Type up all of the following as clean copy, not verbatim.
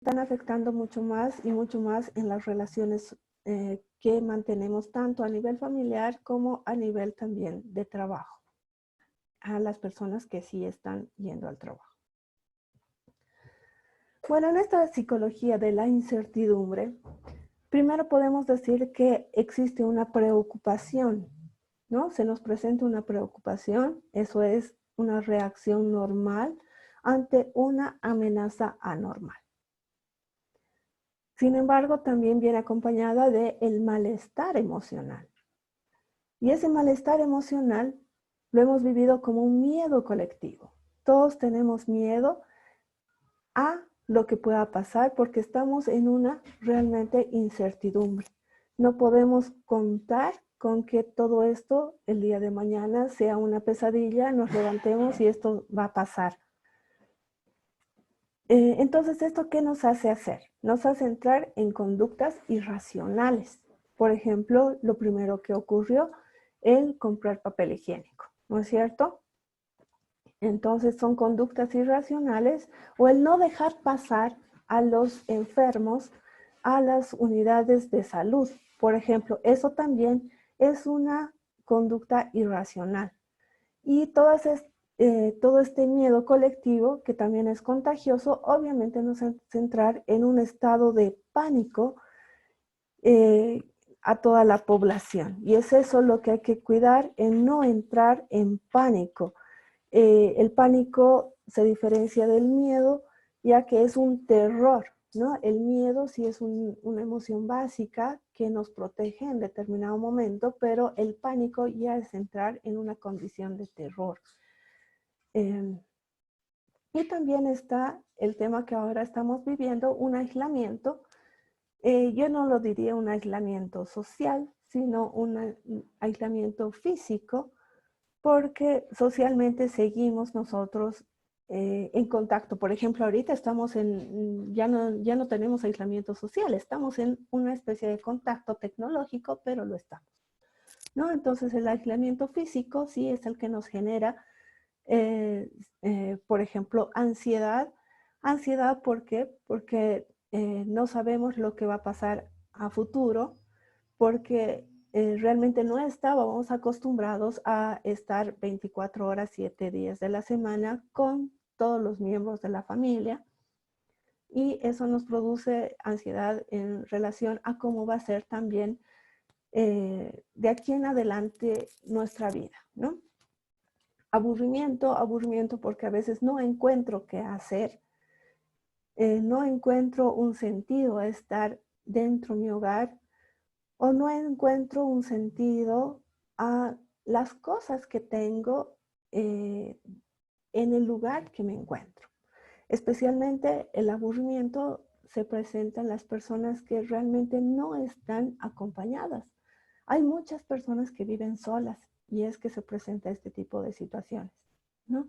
están afectando mucho más y mucho más en las relaciones que mantenemos tanto a nivel familiar como a nivel también de trabajo, a las personas que sí están yendo al trabajo. Bueno, en esta psicología de la incertidumbre, primero podemos decir que existe una preocupación, ¿no? Se nos presenta una preocupación, eso es una reacción normal ante una amenaza anormal. Sin embargo, también viene acompañada de el malestar emocional. Y ese malestar emocional lo hemos vivido como un miedo colectivo. Todos tenemos miedo a lo que pueda pasar porque estamos en una realmente incertidumbre. No podemos contar con que todo esto el día de mañana sea una pesadilla, nos levantemos y esto va a pasar. Entonces, ¿esto qué nos hace hacer? Nos hace entrar en conductas irracionales. Por ejemplo, lo primero que ocurrió, el comprar papel higiénico, ¿no es cierto? Entonces son conductas irracionales o el no dejar pasar a los enfermos a las unidades de salud. Por ejemplo, eso también es una conducta irracional. Y todo este miedo colectivo, que también es contagioso, obviamente nos hace entrar en un estado de pánico a toda la población. Y es eso lo que hay que cuidar, en no entrar en pánico. El pánico se diferencia del miedo, ya que es un terror, ¿no? El miedo sí es una emoción básica que nos protege en determinado momento, pero el pánico ya es entrar en una condición de terror. Y también está el tema que ahora estamos viviendo, un aislamiento. Yo no lo diría un aislamiento social, sino un aislamiento físico, porque socialmente seguimos nosotros en contacto. Por ejemplo, ahorita estamos ya no tenemos aislamiento social, estamos en una especie de contacto tecnológico, pero lo estamos, ¿no? Entonces el aislamiento físico sí es el que nos genera, por ejemplo, ansiedad. Ansiedad, ¿por qué? Porque no sabemos lo que va a pasar a futuro, porque realmente no estábamos acostumbrados a estar 24 horas, 7 días de la semana con todos los miembros de la familia, y eso nos produce ansiedad en relación a cómo va a ser también de aquí en adelante nuestra vida, ¿no? Aburrimiento, aburrimiento porque a veces no encuentro qué hacer, no encuentro un sentido a estar dentro de mi hogar, o no encuentro un sentido a las cosas que tengo en el lugar que me encuentro. Especialmente el aburrimiento se presenta en las personas que realmente no están acompañadas. Hay muchas personas que viven solas y es que se presenta este tipo de situaciones, ¿no?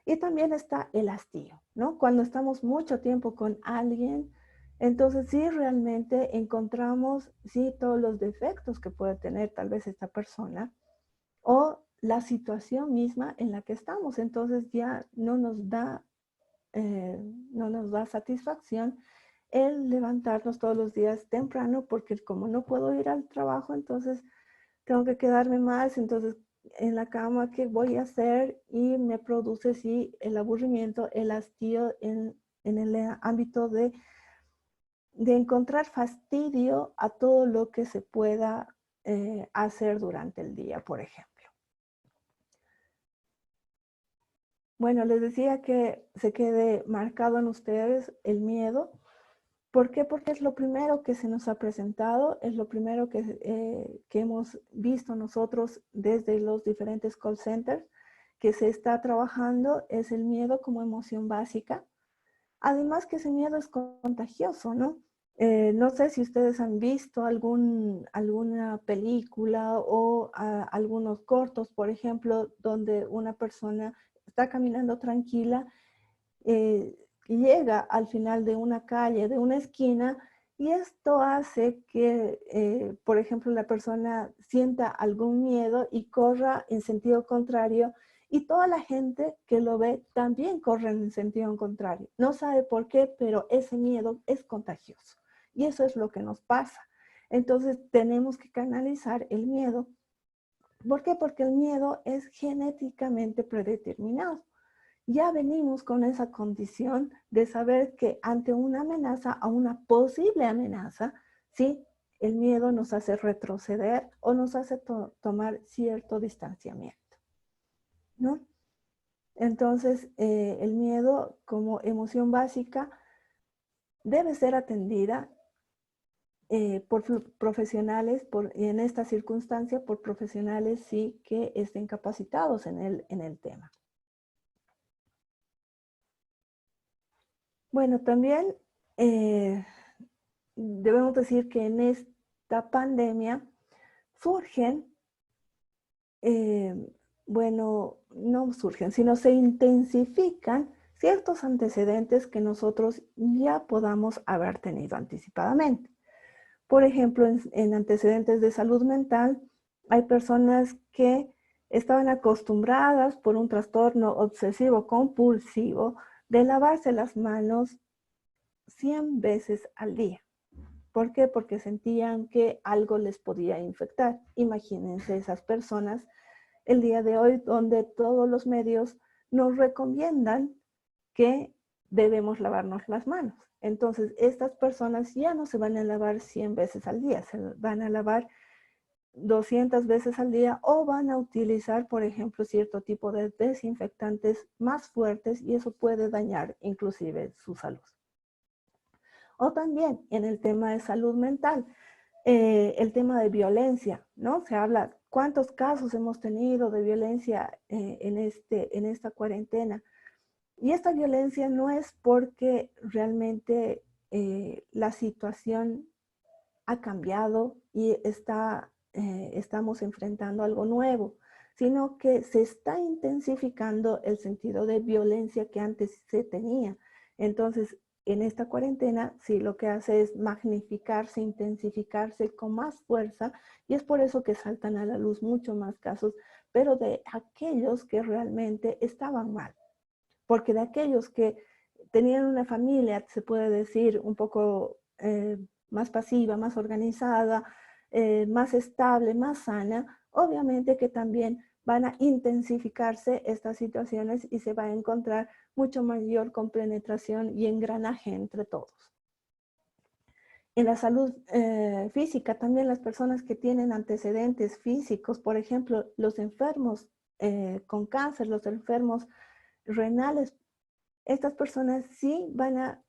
Y también está el hastío, ¿no? Cuando estamos mucho tiempo con alguien, entonces sí realmente encontramos, sí, todos los defectos que puede tener tal vez esta persona o la situación misma en la que estamos. Entonces ya no nos da satisfacción el levantarnos todos los días temprano, porque como no puedo ir al trabajo, entonces tengo que quedarme más, entonces en la cama, ¿qué voy a hacer? Y me produce, sí, el aburrimiento, el hastío en el ámbito de encontrar fastidio a todo lo que se pueda hacer durante el día, por ejemplo. Bueno, les decía que se quede marcado en ustedes el miedo. ¿Por qué? Porque es lo primero que se nos ha presentado, es lo primero que hemos visto nosotros desde los diferentes call centers, que se está trabajando, es el miedo como emoción básica. Además que ese miedo es contagioso, ¿no? No sé si ustedes han visto alguna película o algunos cortos, por ejemplo, donde una persona está caminando tranquila, eh, llega al final de una calle, de una esquina, y esto hace que, por ejemplo, la persona sienta algún miedo y corra en sentido contrario Y toda la gente que lo ve también corre en el sentido contrario. No sabe por qué, pero ese miedo es contagioso. Y eso es lo que nos pasa. Entonces tenemos que canalizar el miedo. ¿Por qué? Porque el miedo es genéticamente predeterminado. Ya venimos con esa condición de saber que ante una amenaza, a una posible amenaza, ¿sí? El miedo nos hace retroceder o nos hace tomar cierto distanciamiento, ¿no? Entonces, el miedo como emoción básica debe ser atendida por profesionales, en esta circunstancia, por profesionales sí que estén capacitados en el tema. Bueno, también debemos decir que en esta pandemia surgen, bueno, no surgen, sino se intensifican ciertos antecedentes que nosotros ya podamos haber tenido anticipadamente. Por ejemplo, en antecedentes de salud mental, hay personas que estaban acostumbradas por un trastorno obsesivo compulsivo de lavarse las manos 100 veces al día. ¿Por qué? Porque sentían que algo les podía infectar. Imagínense esas personas el día de hoy donde todos los medios nos recomiendan que debemos lavarnos las manos. Entonces, estas personas ya no se van a lavar 100 veces al día, se van a lavar 200 veces al día o van a utilizar, por ejemplo, cierto tipo de desinfectantes más fuertes y eso puede dañar inclusive su salud. O también en el tema de salud mental, el tema de violencia, ¿no? Se habla cuántos casos hemos tenido de violencia en esta cuarentena. Y esta violencia no es porque realmente la situación ha cambiado y estamos enfrentando algo nuevo, sino que se está intensificando el sentido de violencia que antes se tenía. Entonces, en esta cuarentena, sí, lo que hace es magnificarse, intensificarse con más fuerza, y es por eso que saltan a la luz mucho más casos, pero de aquellos que realmente estaban mal. Porque de aquellos que tenían una familia, se puede decir, un poco más pasiva, más organizada, más estable, más sana, obviamente que también van a intensificarse estas situaciones y se va a encontrar mucho mayor compenetración y engranaje entre todos. En la salud física, también las personas que tienen antecedentes físicos, por ejemplo, los enfermos con cáncer, los enfermos renales, estas personas sí van a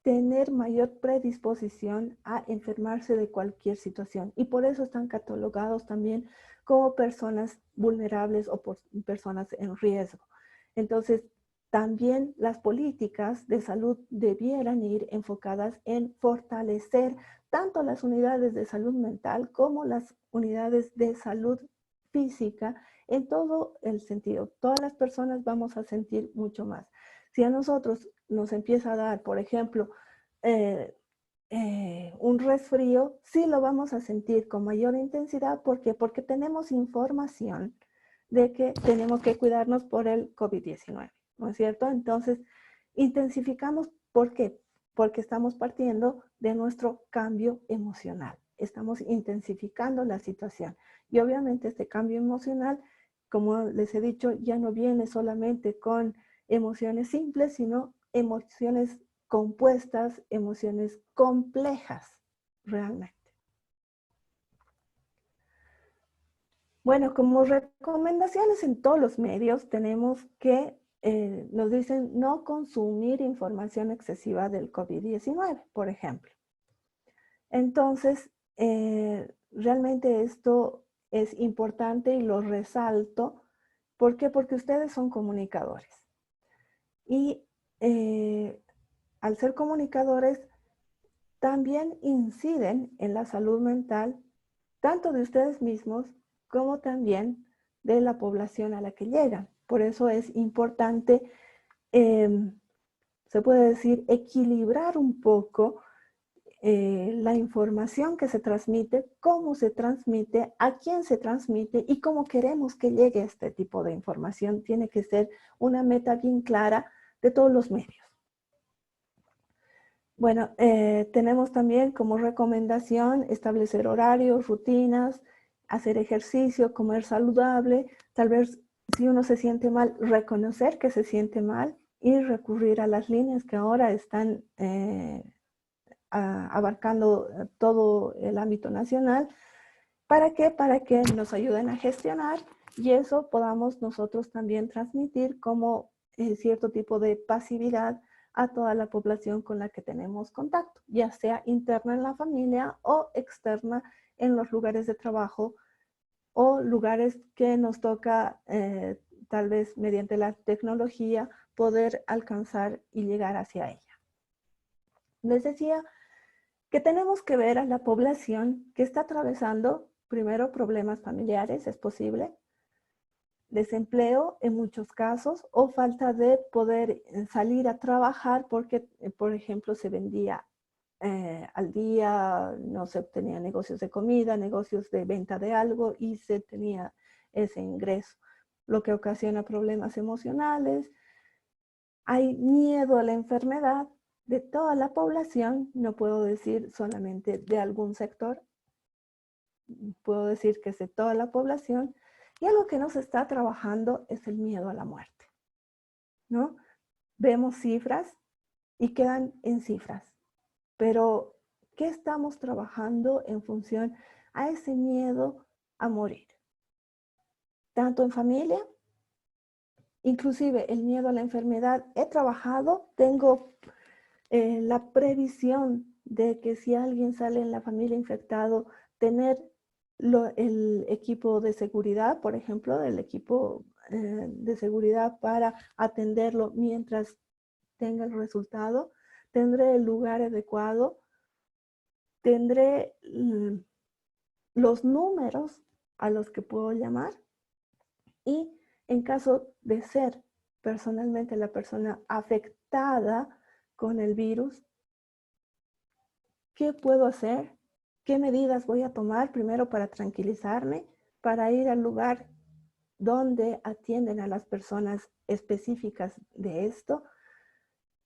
tener mayor predisposición a enfermarse de cualquier situación y por eso están catalogados también como personas vulnerables o personas en riesgo. Entonces, también las políticas de salud debieran ir enfocadas en fortalecer tanto las unidades de salud mental como las unidades de salud física en todo el sentido. Todas las personas vamos a sentir mucho más. Si a nosotros nos empieza a dar, por ejemplo, un resfrío, sí lo vamos a sentir con mayor intensidad. ¿Por qué? Porque tenemos información de que tenemos que cuidarnos por el COVID-19, ¿no es cierto? Entonces, intensificamos, ¿por qué? Porque estamos partiendo de nuestro cambio emocional. Estamos intensificando la situación. Y obviamente este cambio emocional, como les he dicho, ya no viene solamente con emociones simples, sino emociones compuestas, emociones complejas, realmente. Bueno, como recomendaciones en todos los medios tenemos que, nos dicen no consumir información excesiva del COVID-19, por ejemplo. Entonces, realmente esto es importante y lo resalto. ¿Por qué? Porque ustedes son comunicadores. Y al ser comunicadores, también inciden en la salud mental, tanto de ustedes mismos como también de la población a la que llegan. Por eso es importante, se puede decir, equilibrar un poco la información que se transmite, cómo se transmite, a quién se transmite y cómo queremos que llegue este tipo de información. Tiene que ser una meta bien clara de todos los medios. Bueno, tenemos también como recomendación establecer horarios, rutinas, hacer ejercicio, comer saludable, tal vez si uno se siente mal, reconocer que se siente mal y recurrir a las líneas que ahora están abarcando todo el ámbito nacional. ¿Para qué? Para que nos ayuden a gestionar y eso podamos nosotros también transmitir como cierto tipo de pasividad a toda la población con la que tenemos contacto, ya sea interna en la familia o externa en los lugares de trabajo o lugares que nos toca tal vez mediante la tecnología poder alcanzar y llegar hacia ella. Les decía que tenemos que ver a la población que está atravesando primero problemas familiares, es posible, desempleo en muchos casos o falta de poder salir a trabajar porque, por ejemplo, se vendía al día, no se obtenía negocios de comida, negocios de venta de algo y se tenía ese ingreso, lo que ocasiona problemas emocionales. Hay miedo a la enfermedad de toda la población, no puedo decir solamente de algún sector, puedo decir que es de toda la población, y algo que no se está trabajando es el miedo a la muerte, ¿no? Vemos cifras y quedan en cifras, pero ¿qué estamos trabajando en función a ese miedo a morir? Tanto en familia, inclusive el miedo a la enfermedad, he trabajado, tengo la previsión de que si alguien sale en la familia infectado, tener el equipo de seguridad, por ejemplo, el equipo de seguridad para atenderlo mientras tenga el resultado, tendré el lugar adecuado, tendré los números a los que puedo llamar y en caso de ser personalmente la persona afectada con el virus, ¿qué puedo hacer? ¿Qué medidas voy a tomar primero para tranquilizarme, para ir al lugar donde atienden a las personas específicas de esto?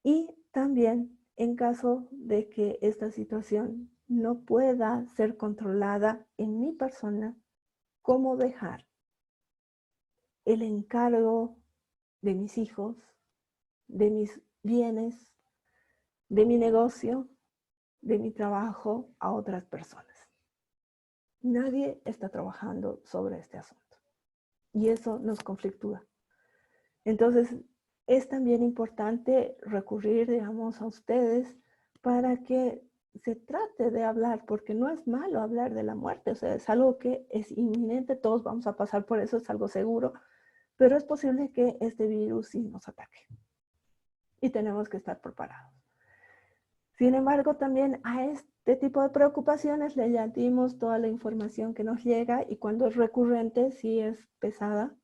Y también en caso de que esta situación no pueda ser controlada en mi persona, ¿cómo dejar el encargo de mis hijos, de mis bienes, de mi negocio, de mi trabajo a otras personas? Nadie está trabajando sobre este asunto y eso nos conflictúa. Entonces, es también importante recurrir, digamos, a ustedes para que se trate de hablar, porque no es malo hablar de la muerte, o sea, es algo que es inminente, todos vamos a pasar por eso, es algo seguro, pero es posible que este virus sí nos ataque y tenemos que estar preparados. Sin embargo, también a este tipo de preocupaciones le añadimos toda la información que nos llega y cuando es recurrente, sí es pesada.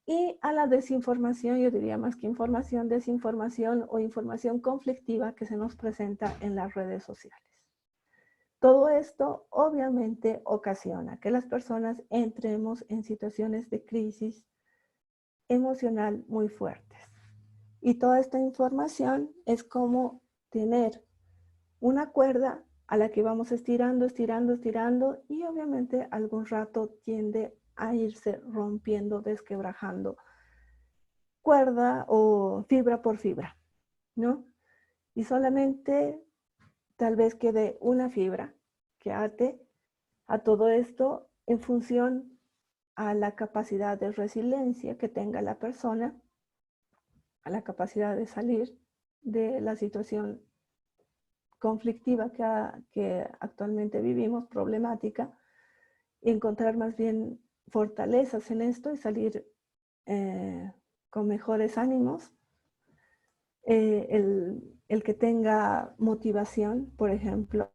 Y a la desinformación, yo diría más que información, desinformación o información conflictiva que se nos presenta en las redes sociales. Todo esto obviamente ocasiona que las personas entremos en situaciones de crisis emocional muy fuertes. Y toda esta información es como tener una cuerda a la que vamos estirando, estirando, estirando y obviamente algún rato tiende a irse rompiendo, desquebrajando cuerda o fibra por fibra, ¿no? Y solamente tal vez quede una fibra que ate a todo esto en función a la capacidad de resiliencia que tenga la persona, a la capacidad de salir de la situación conflictiva que actualmente vivimos, problemática, y encontrar más bien fortalezas en esto y salir con mejores ánimos. El que tenga motivación, por ejemplo,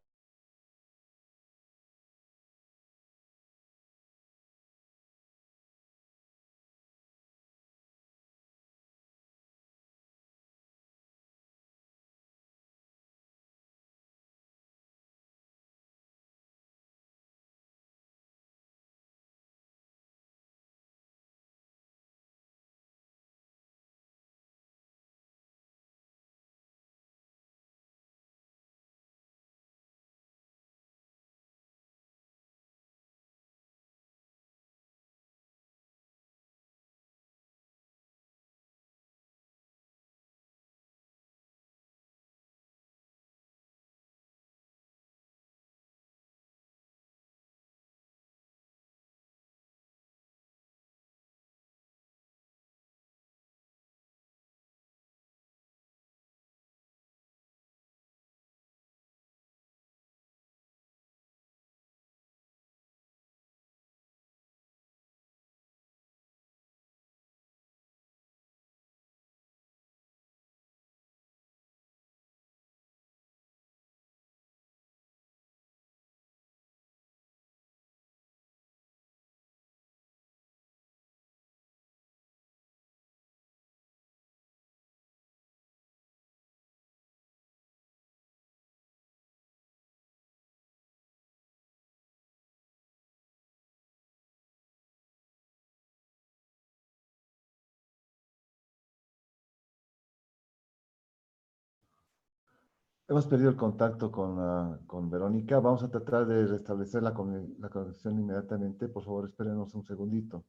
Hemos perdido el contacto con Verónica. Vamos a tratar de restablecer la conexión inmediatamente. Por favor, espérenos un segundito.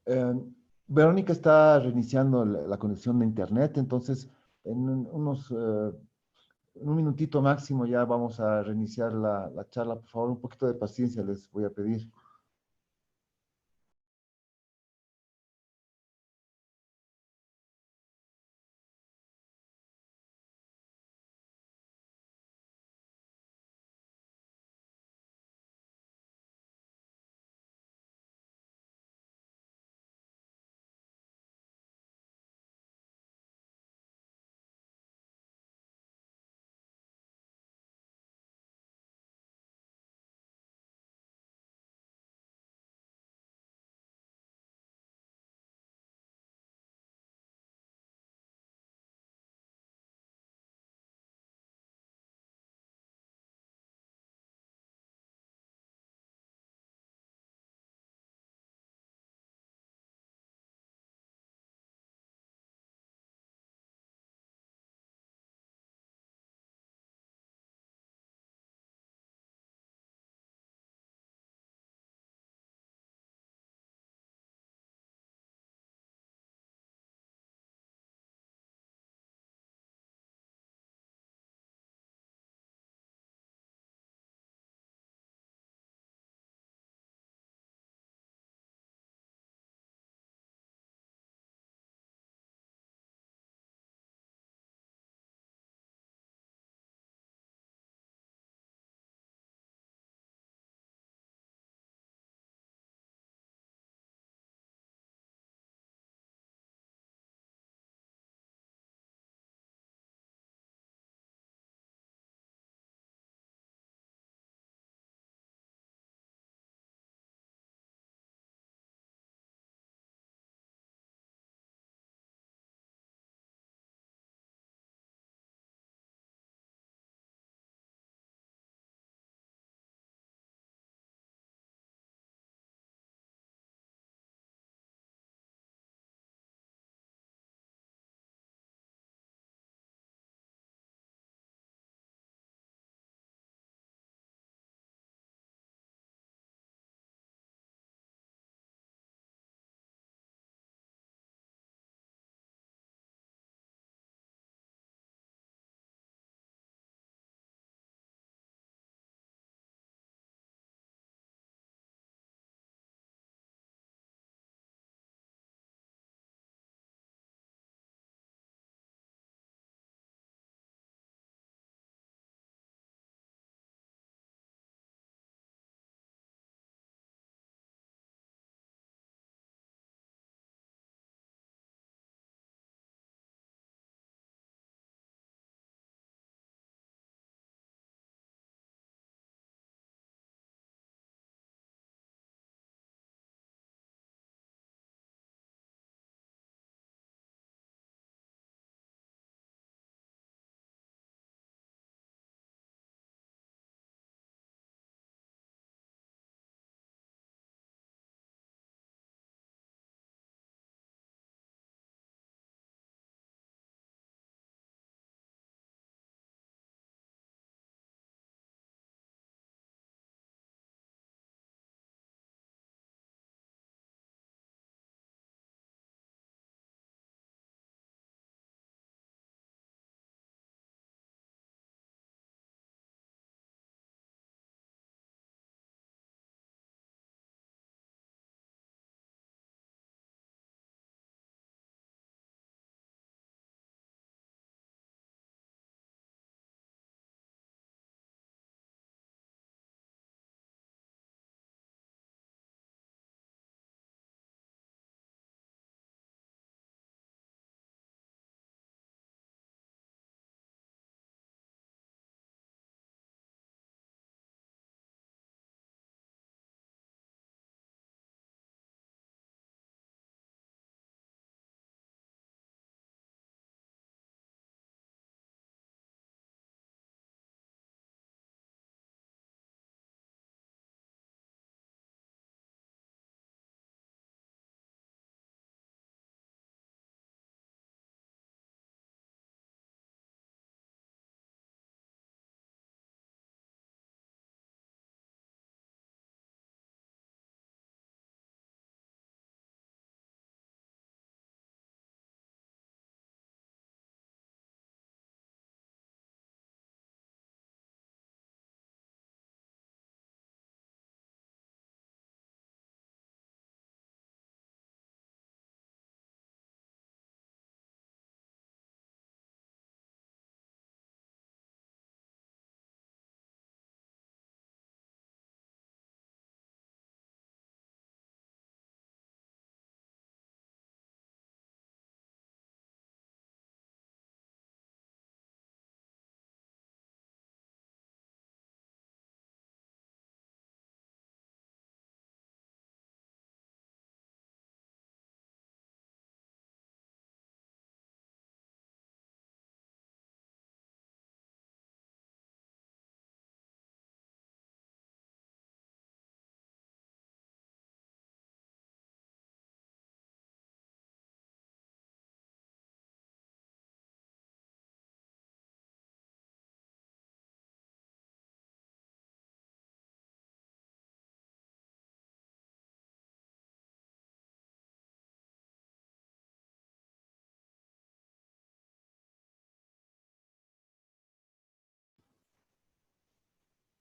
Eh, Verónica está reiniciando la conexión de internet, entonces en un minutito máximo ya vamos a reiniciar la charla. Por favor, un poquito de paciencia les voy a pedir.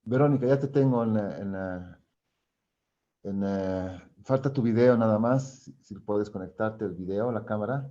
Verónica, ya te tengo falta tu video nada más, si puedes conectarte el video, la cámara.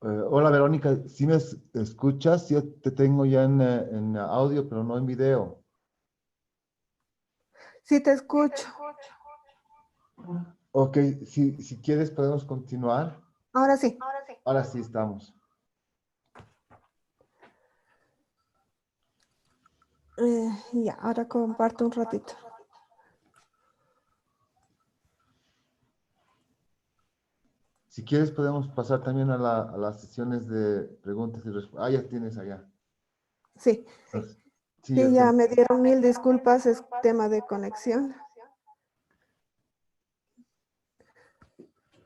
Hola Verónica, si me escuchas, yo te tengo ya en audio, pero no en video. Sí, te escucho. Ok, si quieres podemos continuar. Ahora sí. Ahora sí estamos. Ya, ahora comparto un ratito. Si quieres podemos pasar también a las sesiones de preguntas y respuestas. Ah, ya tienes allá. Sí, Sí, sí, ya me dieron 1000 disculpas, es tema de conexión.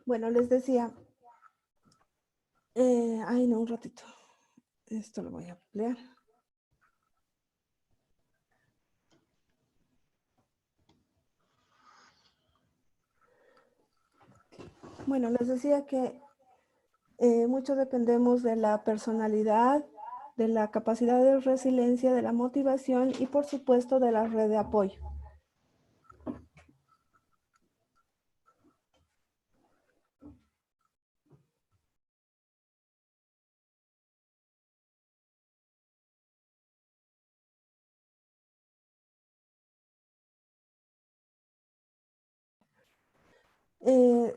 Bueno, les decía, ay no, un ratito. Esto lo voy a ampliar. Bueno, les decía que mucho dependemos de la personalidad, de la capacidad de resiliencia, de la motivación y por supuesto de la red de apoyo.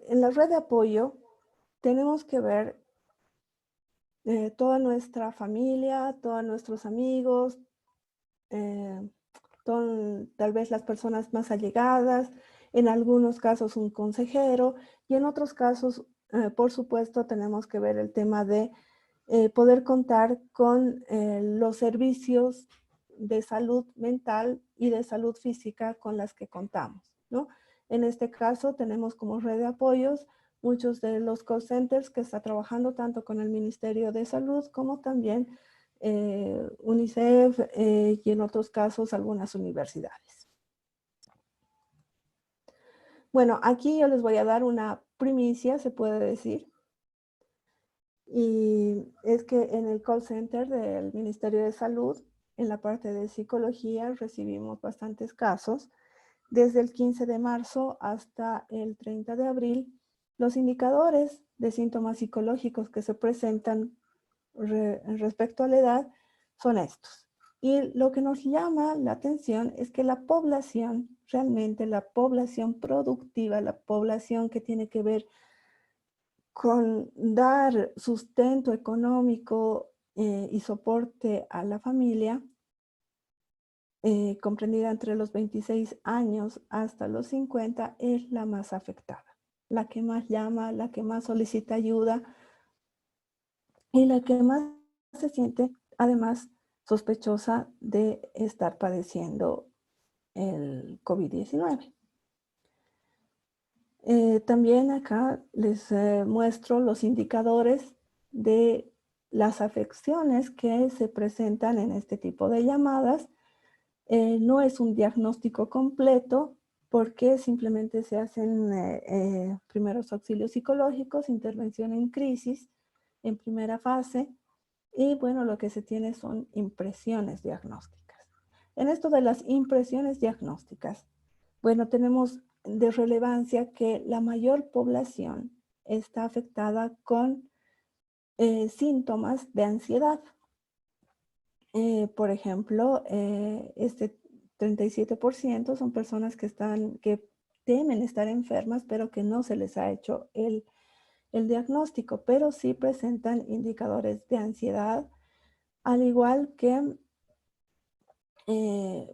En la red de apoyo tenemos que ver toda nuestra familia, todos nuestros amigos, tal vez las personas más allegadas, en algunos casos un consejero y en otros casos, por supuesto, tenemos que ver el tema de poder contar con los servicios de salud mental y de salud física con las que contamos, ¿no? En este caso tenemos como red de apoyos muchos de los call centers que está trabajando tanto con el Ministerio de Salud como también UNICEF y en otros casos algunas universidades. Bueno, aquí yo les voy a dar una primicia, se puede decir, y es que en el call center del Ministerio de Salud, en la parte de psicología, recibimos bastantes casos. Desde el 15 de marzo hasta el 30 de abril, los indicadores de síntomas psicológicos que se presentan respecto a la edad son estos. Y lo que nos llama la atención es que la población, realmente la población productiva, la población que tiene que ver con dar sustento económico y soporte a la familia, comprendida entre los 26 años hasta los 50, es la más afectada, la que más llama, la que más solicita ayuda y la que más se siente, además, sospechosa de estar padeciendo el COVID-19. También acá les muestro los indicadores de las afecciones que se presentan en este tipo de llamadas. No es un diagnóstico completo porque simplemente se hacen primeros auxilios psicológicos, intervención en crisis en primera fase y bueno, lo que se tiene son impresiones diagnósticas. En esto de las impresiones diagnósticas, bueno, tenemos de relevancia que la mayor población está afectada con síntomas de ansiedad. Por ejemplo, este 37% son personas que temen estar enfermas, pero que no se les ha hecho el diagnóstico, pero sí presentan indicadores de ansiedad. Al igual que,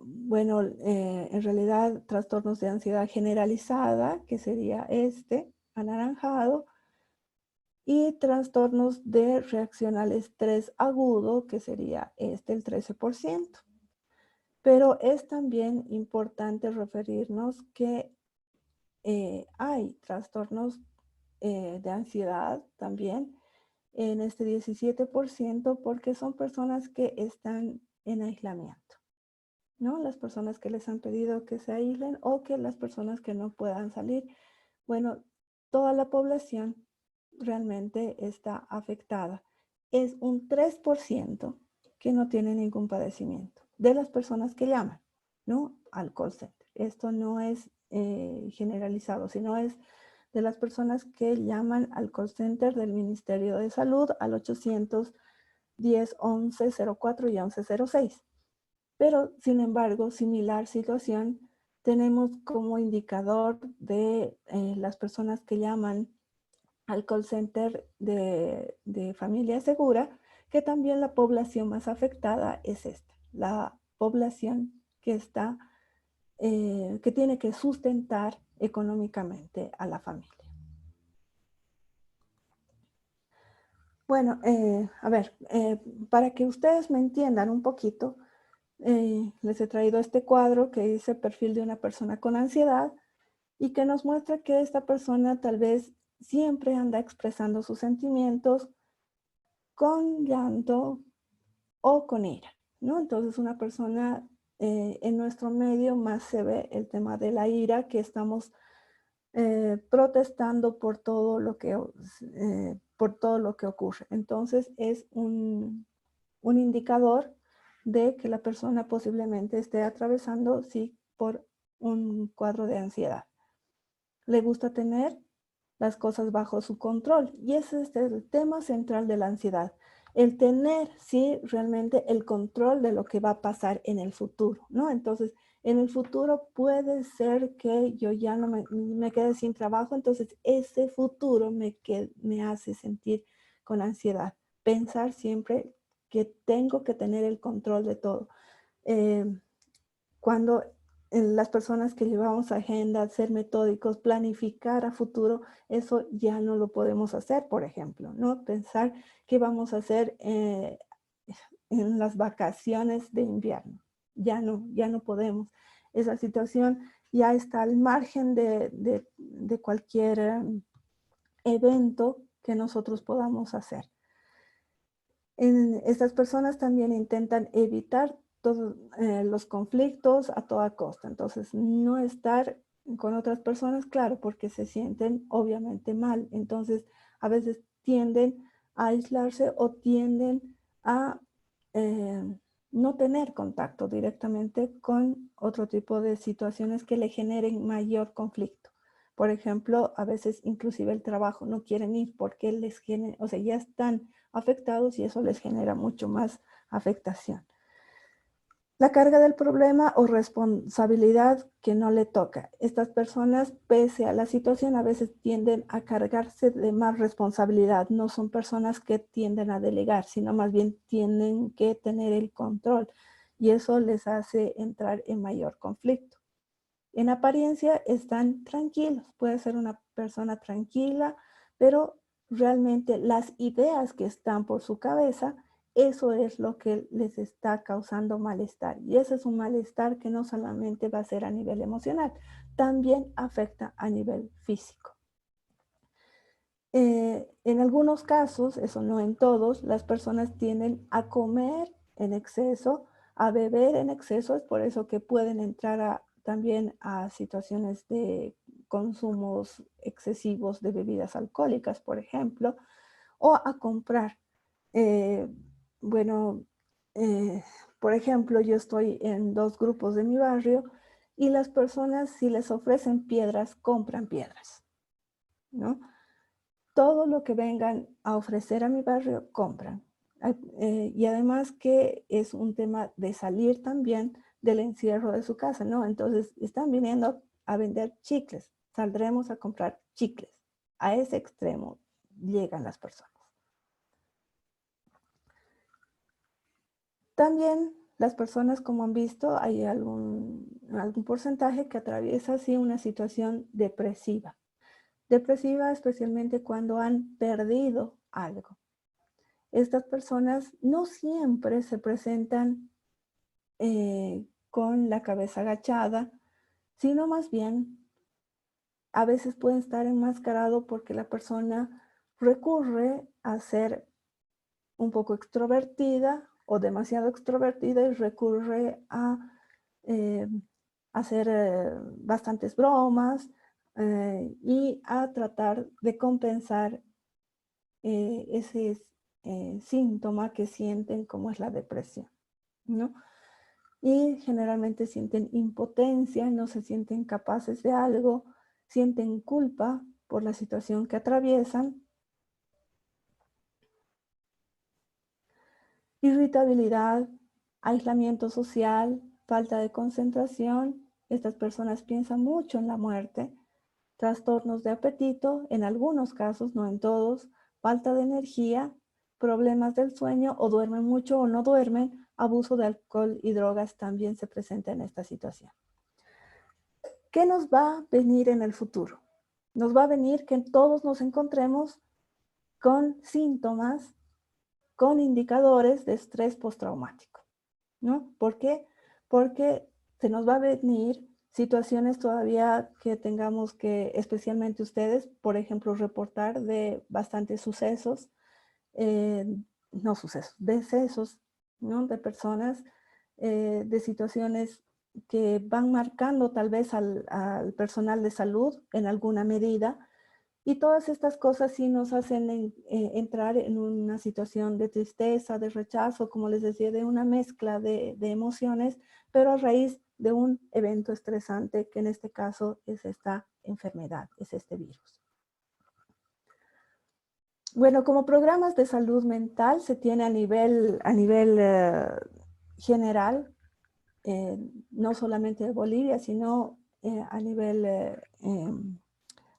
bueno, en realidad trastornos de ansiedad generalizada, que sería este, anaranjado, y trastornos de reacción al estrés agudo, que sería este, el 13%. Pero es también importante referirnos que hay trastornos de ansiedad también en este 17% porque son personas que están en aislamiento, ¿no? Las personas que les han pedido que se aíslen o que las personas que no puedan salir. Bueno, toda la población realmente está afectada. Es un 3% que no tiene ningún padecimiento de las personas que llaman, ¿no? Al call center. Esto no es generalizado, sino es de las personas que llaman al call center del Ministerio de Salud al 810 1104 y 1106. Pero, sin embargo, similar situación, tenemos como indicador de las personas que llaman al call center de familia segura, que también la población más afectada es esta, la población que está, que tiene que sustentar económicamente a la familia. Bueno, a ver, para que ustedes me entiendan un poquito, les he traído este cuadro que dice perfil de una persona con ansiedad y que nos muestra que esta persona tal vez siempre anda expresando sus sentimientos con llanto o con ira, ¿no? Entonces una persona en nuestro medio más se ve el tema de la ira, que estamos protestando por todo lo que ocurre. Entonces es un indicador de que la persona posiblemente esté atravesando, sí, por un cuadro de ansiedad. Le gusta tener las cosas bajo su control y ese es el tema central de la ansiedad. El tener, sí, realmente el control de lo que va a pasar en el futuro, ¿no? Entonces, en el futuro puede ser que yo ya no me quede sin trabajo, entonces ese futuro me hace sentir con ansiedad. Pensar siempre que tengo que tener el control de todo. Eh, Cuando las personas que llevamos agenda, ser metódicos, planificar a futuro, eso ya no lo podemos hacer, por ejemplo, ¿no? Pensar qué vamos a hacer en las vacaciones de invierno. Ya no podemos. Esa situación ya está al margen de cualquier evento que nosotros podamos hacer. Estas personas también intentan evitar todos los conflictos a toda costa. Entonces, no estar con otras personas, claro, porque se sienten obviamente mal. Entonces, a veces tienden a aislarse o tienden a eh, no tener contacto directamente con otro tipo de situaciones que le generen mayor conflicto. Por ejemplo, a veces inclusive el trabajo no quieren ir porque les genera, o sea, ya están afectados y eso les genera mucho más afectación. La carga del problema o responsabilidad que no le toca. Estas personas, pese a la situación, a veces tienden a cargarse de más responsabilidad. No son personas que tienden a delegar, sino más bien tienen que tener el control y eso les hace entrar en mayor conflicto. En apariencia están tranquilos, puede ser una persona tranquila, pero realmente las ideas que están por su cabeza, eso es lo que les está causando malestar. Y ese es un malestar que no solamente va a ser a nivel emocional, también afecta a nivel físico. En algunos casos, eso no en todos, las personas tienden a comer en exceso, a beber en exceso, es por eso que pueden entrar también a situaciones de consumos excesivos de bebidas alcohólicas, por ejemplo, o a comprar. Eh, bueno, eh, por ejemplo, yo estoy en 2 grupos de mi barrio y las personas, si les ofrecen piedras, compran piedras, ¿no? Todo lo que vengan a ofrecer a mi barrio, compran. Y además que es un tema de salir también del encierro de su casa, ¿no? Entonces, están viniendo a vender chicles, saldremos a comprar chicles. A ese extremo llegan las personas. También las personas, como han visto, hay algún porcentaje que atraviesa así una situación depresiva. Depresiva especialmente cuando han perdido algo. Estas personas no siempre se presentan con la cabeza agachada, sino más bien a veces pueden estar enmascarado porque la persona recurre a ser un poco extrovertida o demasiado extrovertida y recurre a eh, hacer bastantes bromas y a tratar de compensar ese síntoma que sienten como es la depresión, ¿no? Y generalmente sienten impotencia, no se sienten capaces de algo, sienten culpa por la situación que atraviesan, irritabilidad, aislamiento social, falta de concentración. Estas personas piensan mucho en la muerte, trastornos de apetito, en algunos casos, no en todos, falta de energía, problemas del sueño, o duermen mucho o no duermen, abuso de alcohol y drogas también se presenta en esta situación. ¿Qué nos va a venir en el futuro? Nos va a venir que todos nos encontremos con síntomas, con indicadores de estrés postraumático, ¿no? ¿Por qué? Porque se nos va a venir situaciones todavía que tengamos que, especialmente ustedes, por ejemplo, reportar de bastantes sucesos, eh, no sucesos, decesos, ¿no? De personas, de situaciones que van marcando tal vez al personal de salud en alguna medida, y todas estas cosas sí nos hacen entrar en una situación de tristeza, de rechazo, como les decía, de una mezcla de emociones, pero a raíz de un evento estresante, que en este caso es esta enfermedad, es este virus. Bueno, como programas de salud mental se tiene a nivel general, no solamente de Bolivia, sino a nivel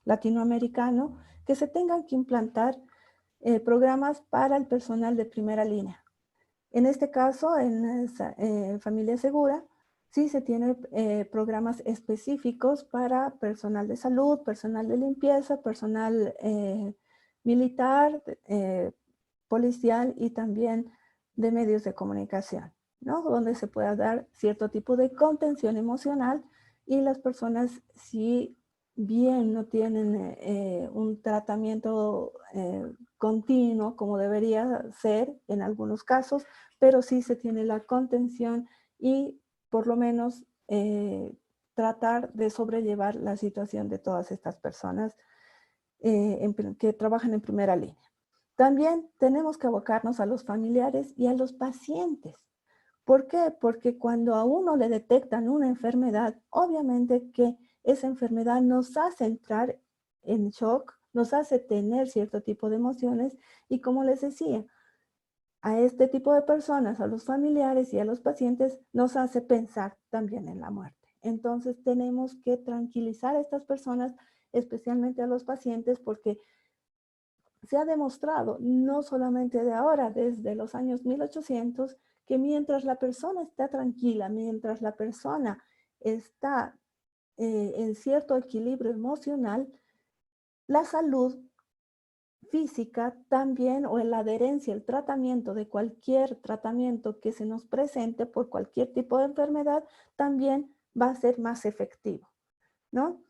latinoamericano, que se tengan que implantar programas para el personal de primera línea. En este caso, en Familia Segura, sí se tienen programas específicos para personal de salud, personal de limpieza, personal militar, policial y también de medios de comunicación, ¿no? Donde se pueda dar cierto tipo de contención emocional y las personas, si bien no tienen un tratamiento continuo como debería ser en algunos casos, pero sí se tiene la contención y por lo menos tratar de sobrellevar la situación de todas estas personas que trabajan en primera línea. También tenemos que abocarnos a los familiares y a los pacientes. ¿Por qué? Porque cuando a uno le detectan una enfermedad, obviamente que esa enfermedad nos hace entrar en shock, nos hace tener cierto tipo de emociones y, como les decía, a este tipo de personas, a los familiares y a los pacientes, nos hace pensar también en la muerte. Entonces tenemos que tranquilizar a estas personas, especialmente a los pacientes, porque se ha demostrado, no solamente de ahora, desde los años 1800, que mientras la persona está tranquila, mientras la persona está en cierto equilibrio emocional, la salud física también, o en la adherencia, el tratamiento de cualquier tratamiento que se nos presente por cualquier tipo de enfermedad, también va a ser más efectivo, ¿no?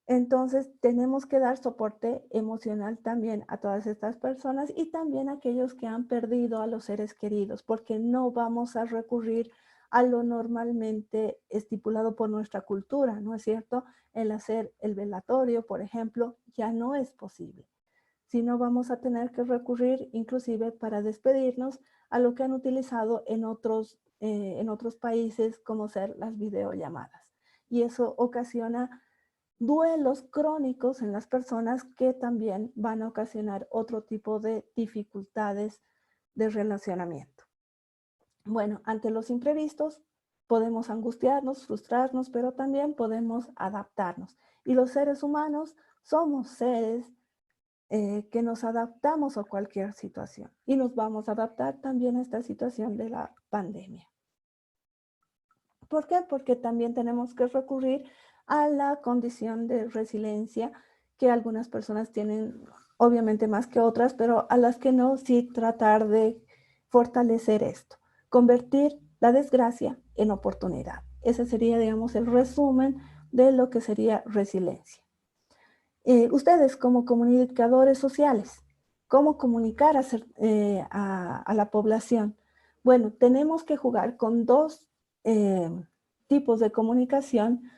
Entonces, tenemos que dar soporte emocional también a todas estas personas y también a aquellos que han perdido a los seres queridos, porque no vamos a recurrir a lo normalmente estipulado por nuestra cultura, ¿no es cierto? El hacer el velatorio, por ejemplo, ya no es posible, sino vamos a tener que recurrir inclusive para despedirnos a lo que han utilizado en otros países, como ser las videollamadas. Y eso ocasiona duelos crónicos en las personas que también van a ocasionar otro tipo de dificultades de relacionamiento. Bueno, ante los imprevistos podemos angustiarnos, frustrarnos, pero también podemos adaptarnos. Y los seres humanos somos seres que nos adaptamos a cualquier situación y nos vamos a adaptar también a esta situación de la pandemia. ¿Por qué? Porque también tenemos que recurrir a la condición de resiliencia que algunas personas tienen, obviamente más que otras, pero a las que no, sí tratar de fortalecer esto, convertir la desgracia en oportunidad. Ese sería, digamos, el resumen de lo que sería resiliencia. Ustedes como comunicadores sociales, ¿cómo comunicar a la población? Bueno, tenemos que jugar con dos tipos de comunicación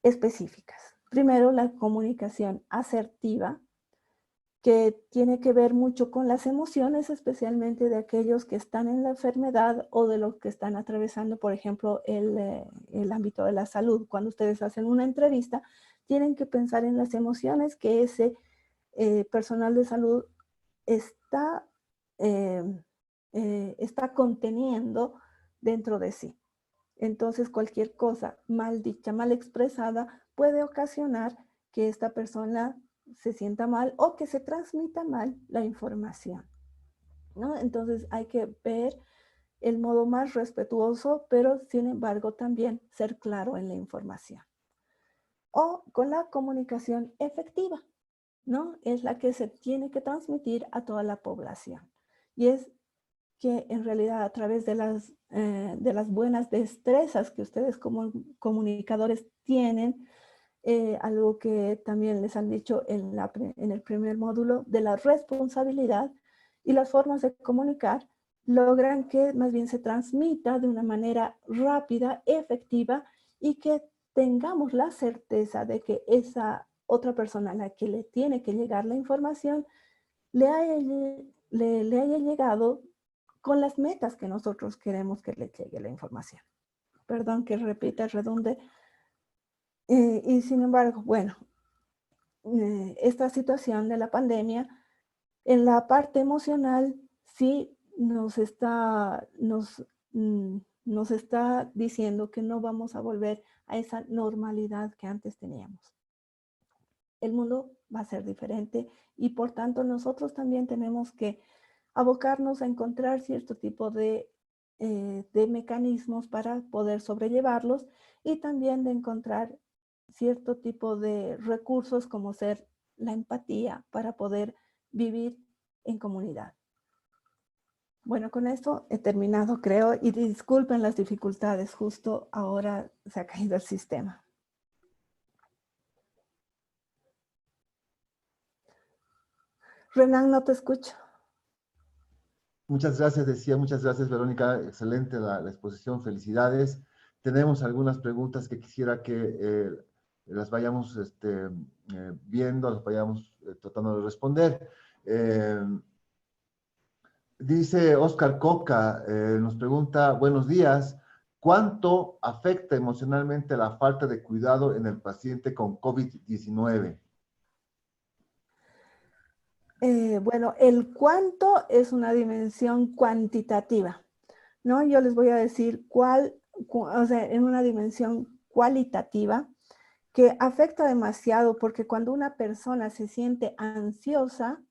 específicas. Primero, la comunicación asertiva, que tiene que ver mucho con las emociones, especialmente de aquellos que están en la enfermedad o de los que están atravesando, por ejemplo, el ámbito de la salud. Cuando ustedes hacen una entrevista, tienen que pensar en las emociones que ese personal de salud está, eh, está conteniendo dentro de sí. Entonces, cualquier cosa mal dicha, mal expresada, puede ocasionar que esta persona se sienta mal o que se transmita mal la información, ¿no? Entonces, hay que ver el modo más respetuoso, pero sin embargo también ser claro en la información. O con la comunicación efectiva, ¿no? Es la que se tiene que transmitir a toda la población. Y es que en realidad a través de las buenas destrezas que ustedes como comunicadores tienen, algo que también les han dicho en el primer módulo, de la responsabilidad y las formas de comunicar, logran que más bien se transmita de una manera rápida, efectiva y que tengamos la certeza de que esa otra persona a la que le tiene que llegar la información le haya llegado con las metas que nosotros queremos que le llegue la información. Perdón que repita, redunde. Y sin embargo, bueno, esta situación de la pandemia, en la parte emocional, sí nos está diciendo que no vamos a volver a esa normalidad que antes teníamos. El mundo va a ser diferente y por tanto nosotros también tenemos que abocarnos a encontrar cierto tipo de mecanismos para poder sobrellevarlos y también de encontrar cierto tipo de recursos como ser la empatía para poder vivir en comunidad. Bueno, con esto he terminado, creo, y disculpen las dificultades, justo ahora se ha caído el sistema. Renan, no te escucho. Muchas gracias, decía, muchas gracias, Verónica. Excelente la exposición, felicidades. Tenemos algunas preguntas que quisiera que las vayamos viendo, las vayamos tratando de responder. Dice Oscar Coca, nos pregunta, buenos días, ¿cuánto afecta emocionalmente la falta de cuidado en el paciente con COVID-19? Bueno, el cuánto es una dimensión cuantitativa, ¿no? Yo les voy a decir o sea, en una dimensión cualitativa, que afecta demasiado porque cuando una persona se siente ansiosa,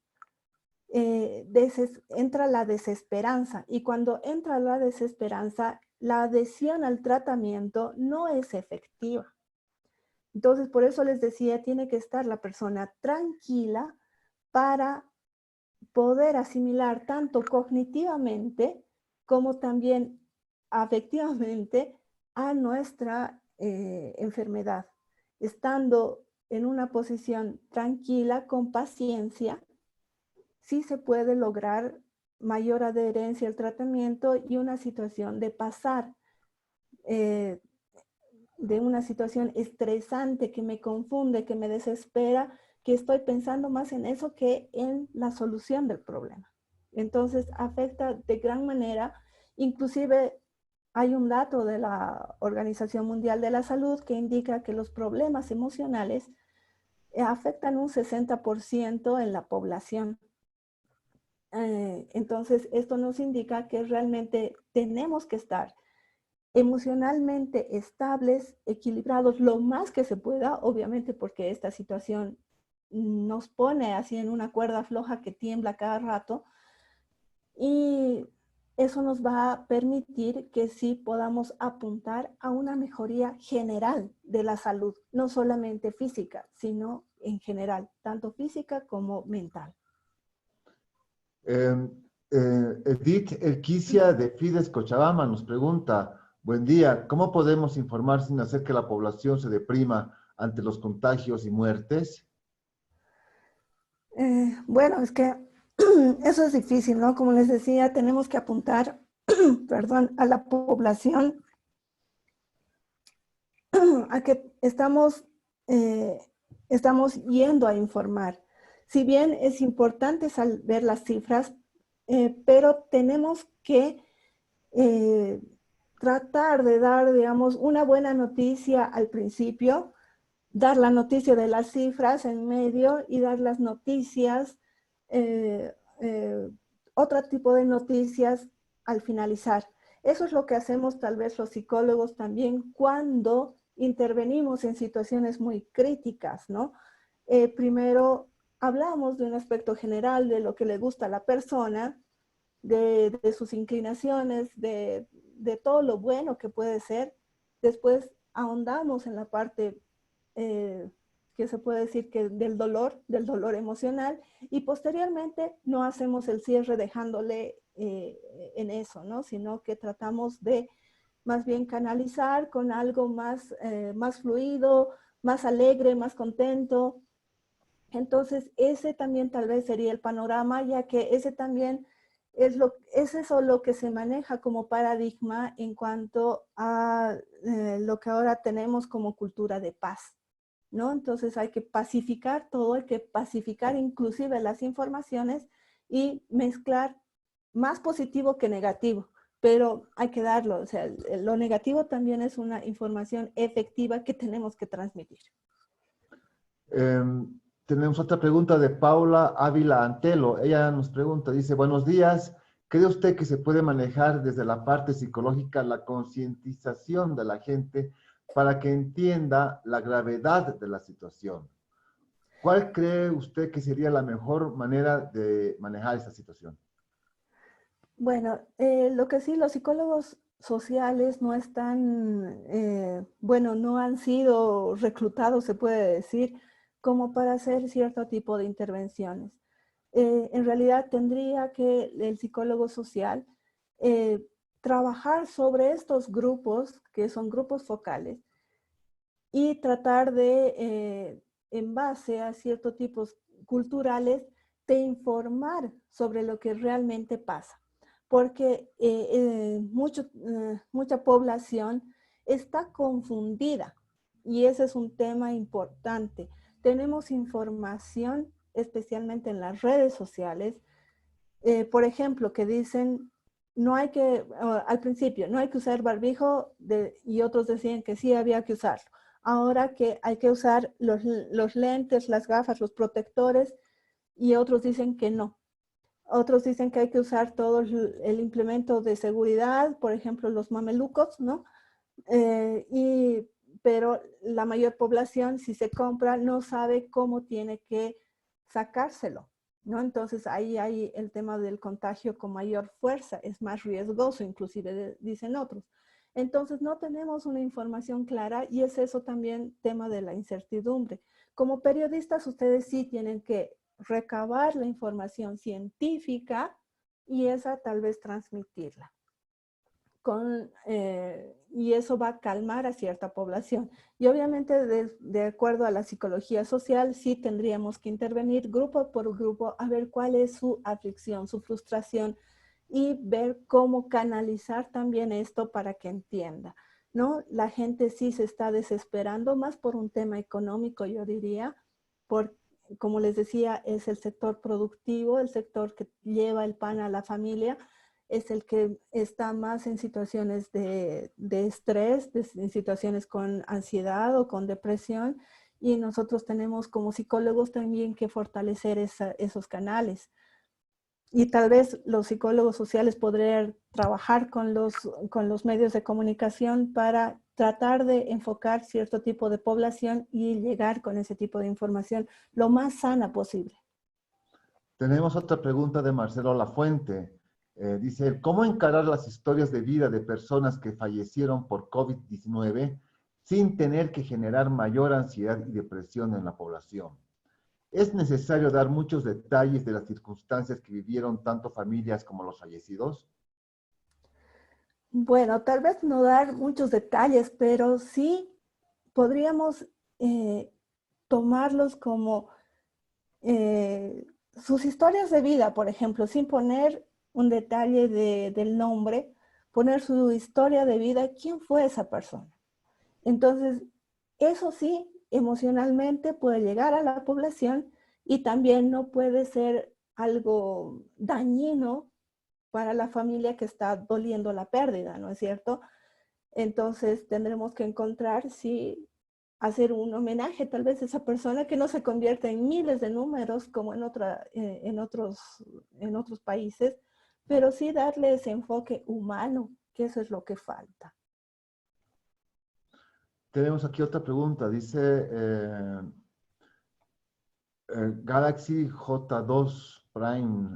entra la desesperanza y cuando entra la desesperanza, la adhesión al tratamiento no es efectiva. Entonces, por eso les decía, tiene que estar la persona tranquila para poder asimilar tanto cognitivamente como también afectivamente a nuestra enfermedad, estando en una posición tranquila, con paciencia, sí se puede lograr mayor adherencia al tratamiento y una situación de pasar eh, de una situación estresante que me confunde, que me desespera, que estoy pensando más en eso que en la solución del problema. Entonces afecta de gran manera, inclusive hay un dato de la Organización Mundial de la Salud que indica que los problemas emocionales afectan un 60% en la población. Entonces esto nos indica que realmente tenemos que estar emocionalmente estables, equilibrados lo más que se pueda, obviamente porque esta situación nos pone así en una cuerda floja que tiembla cada rato, y eso nos va a permitir que sí podamos apuntar a una mejoría general de la salud, no solamente física, sino en general, tanto física como mental. Edith Elquicia de Fides Cochabamba nos pregunta, buen día, ¿cómo podemos informar sin hacer que la población se deprima ante los contagios y muertes? Bueno, es que eso es difícil, ¿no? Como les decía, tenemos que apuntar, perdón, a la población a que estamos yendo a informar. Si bien es importante ver las cifras, pero tenemos que tratar de dar, digamos, una buena noticia al principio, dar la noticia de las cifras en medio y dar las noticias, eh, eh, otro tipo de noticias al finalizar. Eso es lo que hacemos tal vez los psicólogos también cuando intervenimos en situaciones muy críticas, ¿no? Primero hablamos de un aspecto general de lo que le gusta a la persona, de sus inclinaciones, de todo lo bueno que puede ser. Después ahondamos en la parte que se puede decir que del dolor emocional, y posteriormente no hacemos el cierre dejándole en eso, ¿no? Sino que tratamos de más bien canalizar con algo más fluido, más alegre, más contento. Entonces, ese también tal vez sería el panorama, ya que ese también es eso lo que se maneja como paradigma en cuanto a lo que ahora tenemos como cultura de paz, ¿no? Entonces hay que pacificar todo, hay que pacificar inclusive las informaciones y mezclar más positivo que negativo, pero hay que darlo, o sea, lo negativo también es una información efectiva que tenemos que transmitir. Tenemos otra pregunta de Paula Ávila Antelo. Ella nos pregunta, dice, buenos días, ¿cree usted que se puede manejar desde la parte psicológica la concientización de la gente para que entienda la gravedad de la situación? ¿Cuál cree usted que sería la mejor manera de manejar esta situación? Bueno, lo que sí, los psicólogos sociales no están, bueno, no han sido reclutados, se puede decir, como para hacer cierto tipo de intervenciones. En realidad tendría que el psicólogo social eh, trabajar sobre estos grupos, que son grupos focales, y tratar de, en base a ciertos tipos culturales, de informar sobre lo que realmente pasa. Porque mucha población está confundida y ese es un tema importante. Tenemos información, especialmente en las redes sociales, por ejemplo, que dicen, no hay que, al principio, no hay que usar barbijo, y otros decían que sí había que usarlo. Ahora que hay que usar los lentes, las gafas, los protectores, y otros dicen que no. Otros dicen que hay que usar todo el implemento de seguridad, por ejemplo, los mamelucos, ¿no? Pero la mayor población, si se compra, no sabe cómo tiene que sacárselo, ¿no? Entonces ahí hay el tema del contagio con mayor fuerza, es más riesgoso, inclusive dicen otros. Entonces no tenemos una información clara y es eso también tema de la incertidumbre. Como periodistas, ustedes sí tienen que recabar la información científica y esa tal vez transmitirla. Y eso va a calmar a cierta población. Y obviamente de acuerdo a la psicología social, sí tendríamos que intervenir grupo por grupo a ver cuál es su aflicción, su frustración y ver cómo canalizar también esto para que entienda, ¿no? La gente sí se está desesperando más por un tema económico, yo diría, por, como les decía, es el sector productivo, el sector que lleva el pan a la familia, es el que está más en situaciones de estrés, en situaciones con ansiedad o con depresión, y nosotros tenemos como psicólogos también que fortalecer esos canales. y tal vez los psicólogos sociales podrían trabajar con los medios de comunicación para tratar de enfocar cierto tipo de población y llegar con ese tipo de información lo más sana posible. Tenemos otra pregunta de Marcelo Lafuente. Dice, ¿cómo encarar las historias de vida de personas que fallecieron por COVID-19 sin tener que generar mayor ansiedad y depresión en la población? ¿Es necesario dar muchos detalles de las circunstancias que vivieron tanto familias como los fallecidos? Bueno, tal vez no dar muchos detalles, pero sí podríamos tomarlos como sus historias de vida, por ejemplo, sin poner un detalle del nombre, poner su historia de vida, quién fue esa persona. Entonces, eso sí, emocionalmente puede llegar a la población y también no puede ser algo dañino para la familia que está doliendo la pérdida, ¿no es cierto? Entonces tendremos que encontrar si hacer un homenaje tal vez a esa persona que no se convierta en miles de números como en otros países, pero sí darle ese enfoque humano, que eso es lo que falta. Tenemos aquí otra pregunta. Dice Galaxy J2 Prime.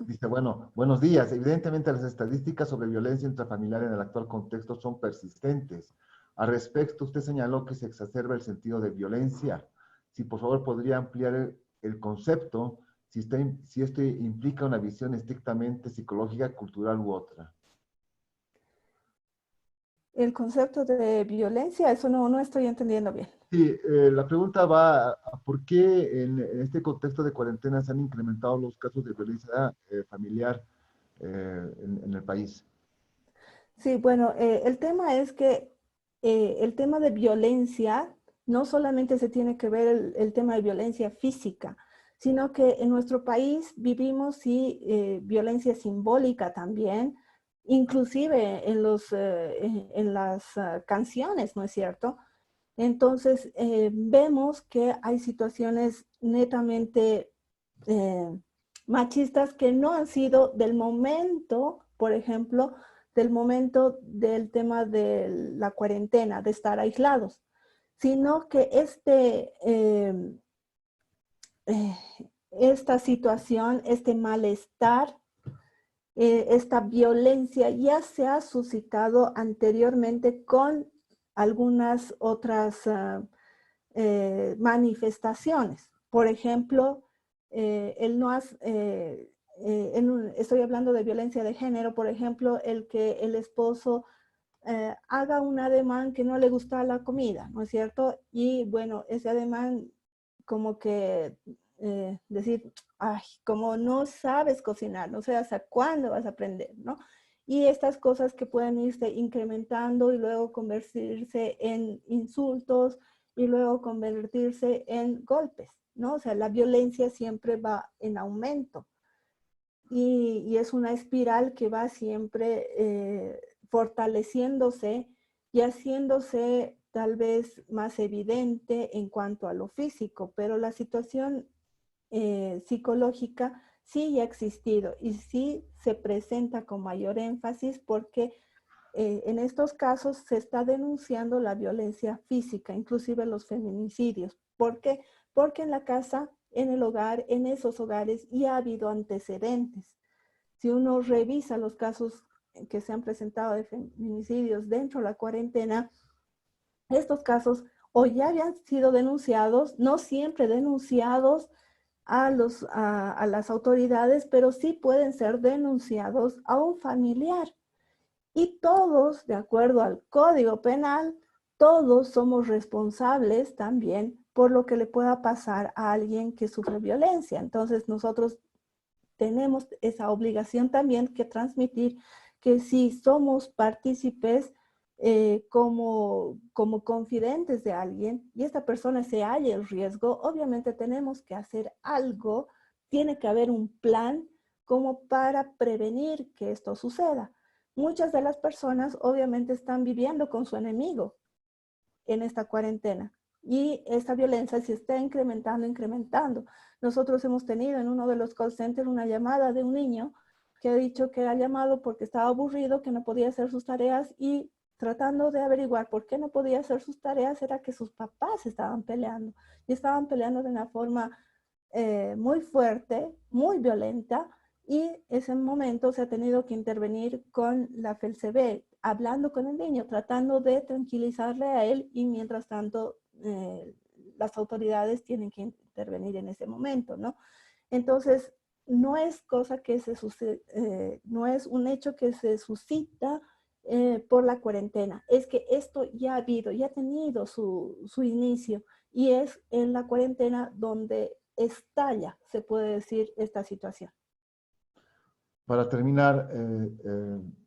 Dice, bueno, buenos días. Evidentemente las estadísticas sobre violencia intrafamiliar en el actual contexto son persistentes. Al respecto, usted señaló que se exacerba el sentido de violencia. Si por favor podría ampliar el concepto, si esto implica una visión estrictamente psicológica, cultural u otra. El concepto de violencia, eso no estoy entendiendo bien. Sí, la pregunta va a por qué en este contexto de cuarentena se han incrementado los casos de violencia familiar en el país. Sí, bueno, el tema es que el tema de violencia no solamente se tiene que ver el tema de violencia física, sino que en nuestro país vivimos sí, violencia simbólica también, inclusive en las canciones, ¿no es cierto? Entonces, vemos que hay situaciones netamente eh, machistas que no han sido del momento, por ejemplo, del momento del tema de la cuarentena, de estar aislados, sino que eh, esta situación, este malestar, esta violencia ya se ha suscitado anteriormente con algunas otras manifestaciones. Por ejemplo, el no has, estoy hablando de violencia de género, por ejemplo, el que el esposo haga un ademán que no le gusta la comida, ¿no es cierto? Y bueno, ese ademán como que decir, ay, como no sabes cocinar, no sé hasta cuándo vas a aprender, ¿no? Y estas cosas que pueden irse incrementando y luego convertirse en insultos y luego convertirse en golpes, ¿no? O sea, la violencia siempre va en aumento y es una espiral que va siempre fortaleciéndose y haciéndose tal vez más evidente en cuanto a lo físico, pero la situación psicológica sí ha existido y sí se presenta con mayor énfasis porque en estos casos se está denunciando la violencia física, inclusive los feminicidios. ¿Por qué? Porque en la casa, en el hogar, en esos hogares ya ha habido antecedentes. Si uno revisa los casos que se han presentado de feminicidios dentro de la cuarentena, estos casos o ya habían sido denunciados, no siempre denunciados a las autoridades, pero sí pueden ser denunciados a un familiar. Y todos, de acuerdo al Código Penal, todos somos responsables también por lo que le pueda pasar a alguien que sufre violencia. Entonces nosotros tenemos esa obligación también que transmitir que si somos partícipes como confidentes de alguien y esta persona se halla en riesgo, obviamente tenemos que hacer algo, tiene que haber un plan como para prevenir que esto suceda. Muchas de las personas obviamente están viviendo con su enemigo en esta cuarentena. y esta violencia se está incrementando, incrementando. Nosotros hemos tenido en uno de los call centers una llamada de un niño que ha dicho que ha llamado porque estaba aburrido, que no podía hacer sus tareas, y tratando de averiguar por qué no podía hacer sus tareas era que sus papás estaban peleando, y estaban peleando de una forma muy fuerte, muy violenta, y ese momento se ha tenido que intervenir con la FELCB, hablando con el niño, tratando de tranquilizarle a él, y mientras tanto las autoridades tienen que intervenir en ese momento, ¿no? Entonces, no es cosa que se sucede, no es un hecho que se suscita por la cuarentena, es que esto ya ha habido, ya ha tenido su inicio, y es en la cuarentena donde estalla, se puede decir, esta situación. Para terminar,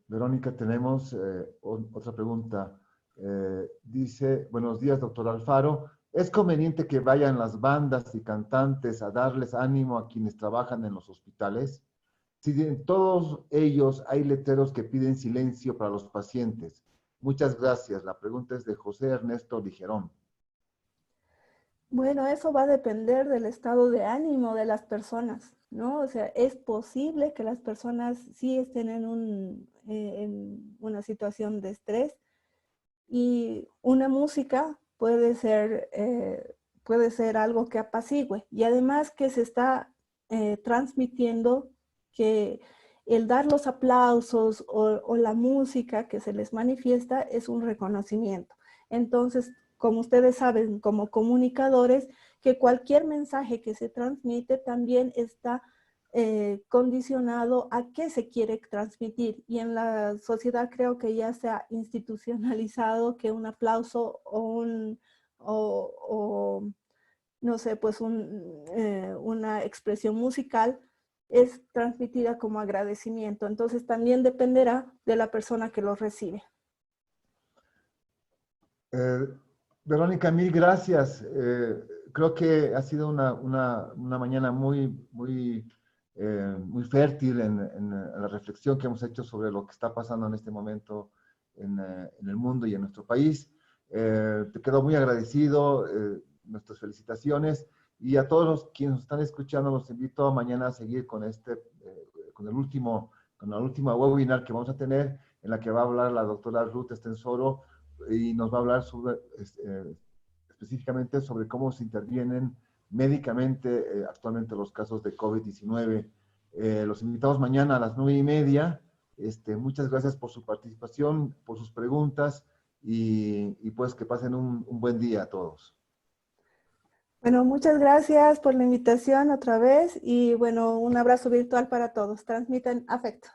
Verónica, tenemos otra pregunta. Dice, buenos días, doctor Alfaro. ¿Es conveniente que vayan las bandas y cantantes a darles ánimo a quienes trabajan en los hospitales? Si en todos ellos hay letreros que piden silencio para los pacientes. Muchas gracias. La pregunta es de José Ernesto Ligerón. Bueno, eso va a depender del estado de ánimo de las personas, ¿no? O sea, es posible que las personas sí estén en una situación de estrés, y una música puede ser algo que apacigüe, y además que se está transmitiendo que el dar los aplausos o la música que se les manifiesta es un reconocimiento. Entonces, como ustedes saben, como comunicadores, que cualquier mensaje que se transmite también está condicionado a qué se quiere transmitir. Y en la sociedad creo que ya se ha institucionalizado que un aplauso o no sé, pues una expresión musical es transmitida como agradecimiento. Entonces también dependerá de la persona que lo recibe. Eh, Verónica, mil gracias. Creo que ha sido una mañana muy fértil en la reflexión que hemos hecho sobre lo que está pasando en este momento en el mundo y en nuestro país. Te quedo muy agradecido, nuestras felicitaciones, y a todos los quienes nos están escuchando los invito mañana a seguir con con la última webinar que vamos a tener, en la que va a hablar la doctora Ruth Estensoro, y nos va a hablar específicamente sobre cómo se intervienen médicamente actualmente los casos de COVID-19. Los invitamos mañana a las 9:30. Muchas gracias por su participación, por sus preguntas, y pues que pasen un buen día a todos. Bueno, muchas gracias por la invitación otra vez, y bueno, un abrazo virtual para todos. Transmitan afecto.